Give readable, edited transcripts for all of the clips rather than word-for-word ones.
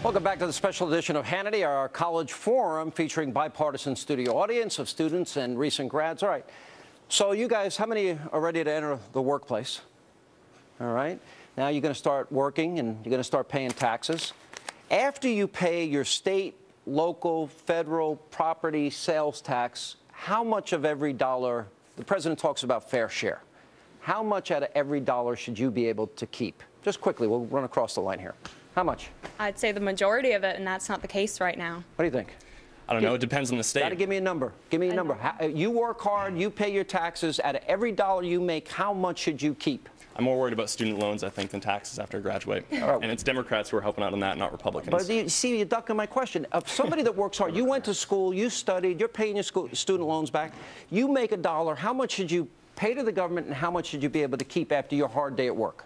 Welcome back to the special edition of Hannity, our college forum featuring bipartisan studio audience of students and recent grads. All right, so you guys, how many are ready to enter the workplace? All right, now you're going to start working and you're going to start paying taxes. After you pay your state, local, federal property sales tax, how much of every dollar, the president talks about fair share, how much out of every dollar should you be able to keep? Just quickly, we'll run across the line here. How much? I'd say the majority of it, and that's not the case right now. What do you think? I don't know. It depends on the state. Got to give me a number. Give me a number. You work hard, you pay your taxes. Out of every dollar you make, how much should you keep? I'm more worried about student loans, I think, than taxes after I graduate. Right. And it's Democrats who are helping out on that, not Republicans. But you see, you're ducking my question. Somebody that works hard, you went to school, you studied, you're paying your student loans back. You make a dollar. How much should you pay to the government, and how much should you be able to keep after your hard day at work?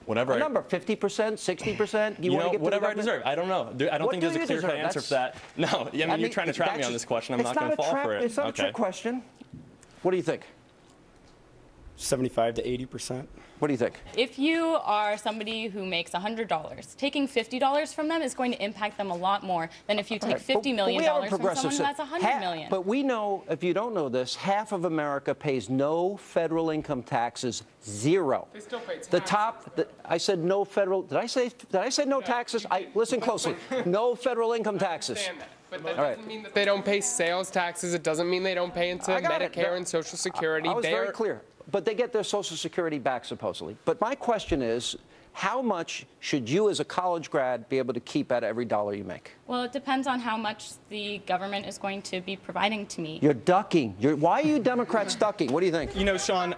Whatever. A number, 50%, 60%? You know, whatever I deserve. I don't know. I don't think there's a clear-cut answer for that. No, I mean, you're trying to trap me on this question. I'm not going to fall for it. It's not a trick question. What do you think? 75 to 80%. What do you think? If you are somebody who makes $100, taking $50 from them is going to impact them a lot more than if you take $50 million from someone who has $100 million. But we know, if you don't know this, half of America pays no federal income taxes, zero. They still pay taxes. The top, I said no federal, did I say no taxes? Listen closely. No federal income taxes. I understand that. But that doesn't mean that they don't pay sales taxes. It doesn't mean they don't pay into Medicare and Social Security. I was very clear. But they get their Social Security back, supposedly. But my question is, how much should you as a college grad be able to keep out of every dollar you make? Well, it depends on how much the government is going to be providing to me. You're ducking. Why are you Democrats ducking? What do you think? You know, Sean,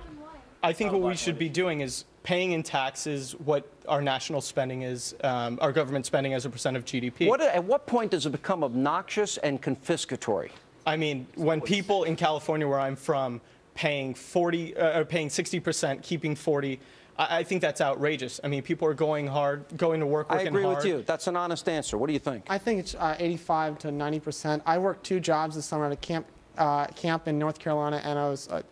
I think what we should be doing is paying in taxes what our national spending is, our government spending as a percent of GDP. At what point does it become obnoxious and confiscatory? I mean, when people in California, where I'm from, paying 60%, keeping 40%, I think that's outrageous. I mean, people are going hard, going to work, working hard. I agree with you. That's an honest answer. What do you think? I think it's 85 to 90%. I worked 2 jobs this summer at a camp in North Carolina, and I was, a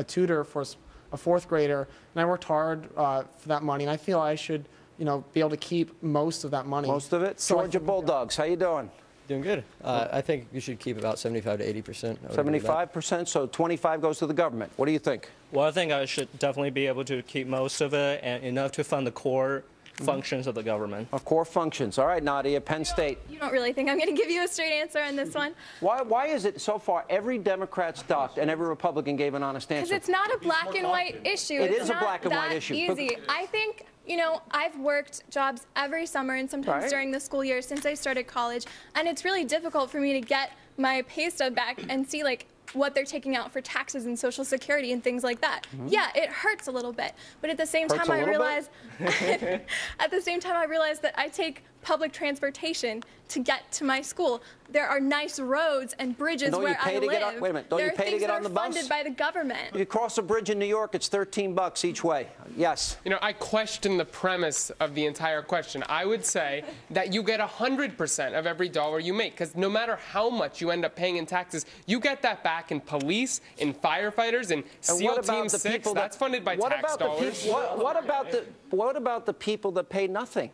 tutor for a 4th grader, and I worked hard for that money, and I feel I should, be able to keep most of that money. Most of it? So Georgia Bulldogs, how you doing? Doing good. I think you should keep about 75 to 80%. 75%, so 25 goes to the government. What do you think? Well, I think I should definitely be able to keep most of it and enough to fund the core functions of the government. Core functions. All right, Nadia, Penn State. You don't really think I'm going to give you a straight answer on this one? Why is it so far every Democrat's ducked and every Republican gave an honest answer? Because it's not a black and white issue. It is a black and white issue. It's not that easy. I think, I've worked jobs every summer and sometimes during the school year since I started college, and it's really difficult for me to get my pay stub back and see, what they're taking out for taxes and Social Security and things like that. Yeah, it hurts a little bit, but at the same time I realize that I take public transportation to get to my school. There are nice roads and bridges where I live. Wait a minute, don't you pay to get on the bus? There are things that are funded by the government. You cross a bridge in New York, it's $13 each way. Yes. I question the premise of the entire question. I would say that you get 100% of every dollar you make, because no matter how much you end up paying in taxes, you get that back in police, in firefighters, in SEAL Team 6. That's funded by tax dollars. What about the people that pay nothing?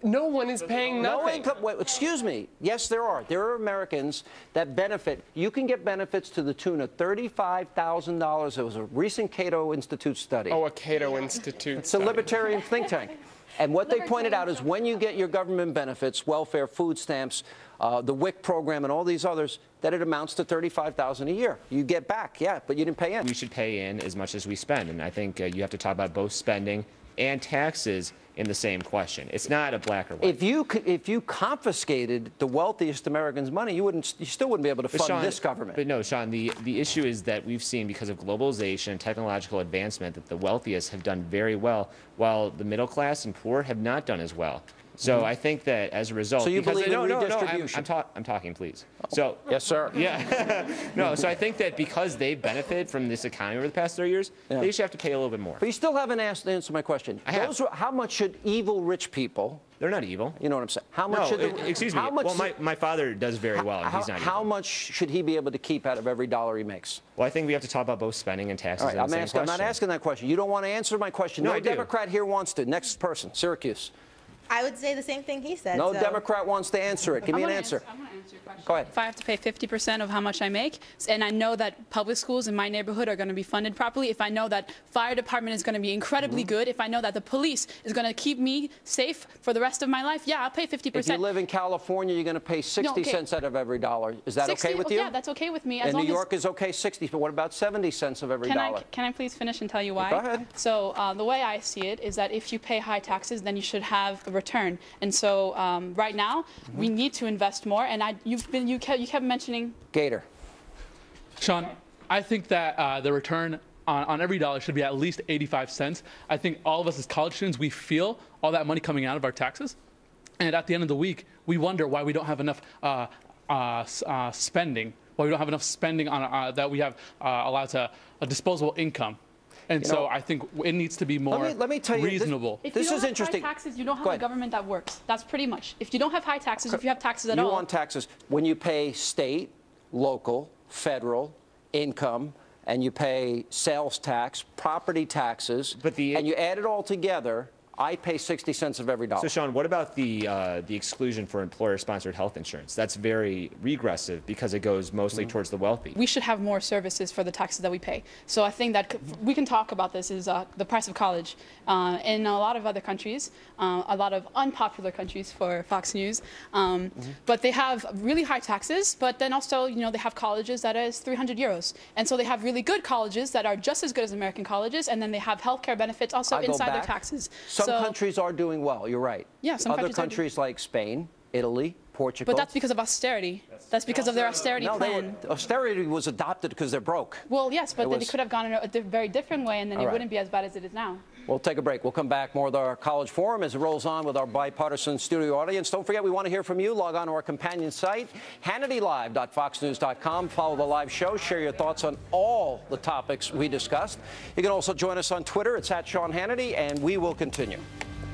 No one is paying nothing. No income. Wait, excuse me. Yes, there are. There are Americans that benefit. You can get benefits to the tune of $35,000. It was a recent Cato Institute study. Oh, a Cato Institute It's a libertarian think tank. And what they pointed out is when you get your government benefits, welfare, food stamps, the WIC program, and all these others, that it amounts to $35,000 a year. You get back, yeah, but you didn't pay in. We should pay in as much as we spend, and I think you have to talk about both spending and taxes in the same question. It's not a black or white. If you confiscated the wealthiest Americans' money, you still wouldn't be able to fund this government. But no, Sean, the issue is that we've seen, because of globalization and technological advancement, that the wealthiest have done very well, while the middle class and poor have not done as well. So I think that as a result, so you believe in redistribution? I'm talking, please. So yes, sir. Yeah. No. So I think that because they benefit from this economy over the past 30 years, they should have to pay a little bit more. But you still haven't answered my question. How much should evil rich people? They're not evil. You know what I'm saying? How much? Excuse me. Well, my father does very well, and he's not evil. How much should he be able to keep out of every dollar he makes? Well, I think we have to talk about both spending and taxes. All right, I'm not asking that question. You don't want to answer my question. No I do. Democrat here wants to. Next person, Syracuse. I would say the same thing he said. No Democrat wants to answer it. Give me an answer. I'm going to answer your question. Go ahead. If I have to pay 50% of how much I make, and I know that public schools in my neighborhood are going to be funded properly, if I know that fire department is going to be incredibly good, if I know that the police is going to keep me safe for the rest of my life, yeah, I'll pay 50%. If you live in California, you're going to pay 60 cents out of every dollar. Is that 60, okay with you? Yeah, that's okay with me. And New York is okay 60, but what about 70 cents of every dollar? Can I please finish and tell you why? Go ahead. So the way I see it is that if you pay high taxes, then you should have a return. And so right now, we need to invest more. And you kept mentioning Gator. Sean, I think that the return on every dollar should be at least 85 cents. I think all of us as college students, we feel all that money coming out of our taxes. And at the end of the week, we wonder why we don't have enough spending, why we don't have enough spending on that we have allowed to a disposable income. And so I think it needs to be more let me tell you, reasonable. This is interesting. If you don't have high taxes, you don't have a government that works. That's pretty much. If you don't have high taxes, if you have taxes at all. You want taxes. When you pay state, local, federal, income, and you pay sales tax, property taxes, and you add it all together, I pay 60 cents of every dollar. So, Sean, what about the exclusion for employer-sponsored health insurance? That's very regressive because it goes mostly towards the wealthy. We should have more services for the taxes that we pay. So I think that we can talk about this is the price of college. In a lot of other countries, a lot of unpopular countries for Fox News, but they have really high taxes, but then also, they have colleges that is 300 euros. And so they have really good colleges that are just as good as American colleges, and then they have healthcare benefits also inside their taxes. Some countries are doing well, you're right. Yeah, some other countries like Spain, Italy, Portugal. But that's because of austerity. That's because of their austerity plan. Austerity was adopted because they're broke. Well, yes, but then it could have gone in a very different way, and then it wouldn't be as bad as it is now. We'll take a break. We'll come back more with our College Forum as it rolls on with our bipartisan studio audience. Don't forget, we want to hear from you. Log on to our companion site, HannityLive.foxnews.com. Follow the live show. Share your thoughts on all the topics we discussed. You can also join us on Twitter. It's @SeanHannity, and we will continue.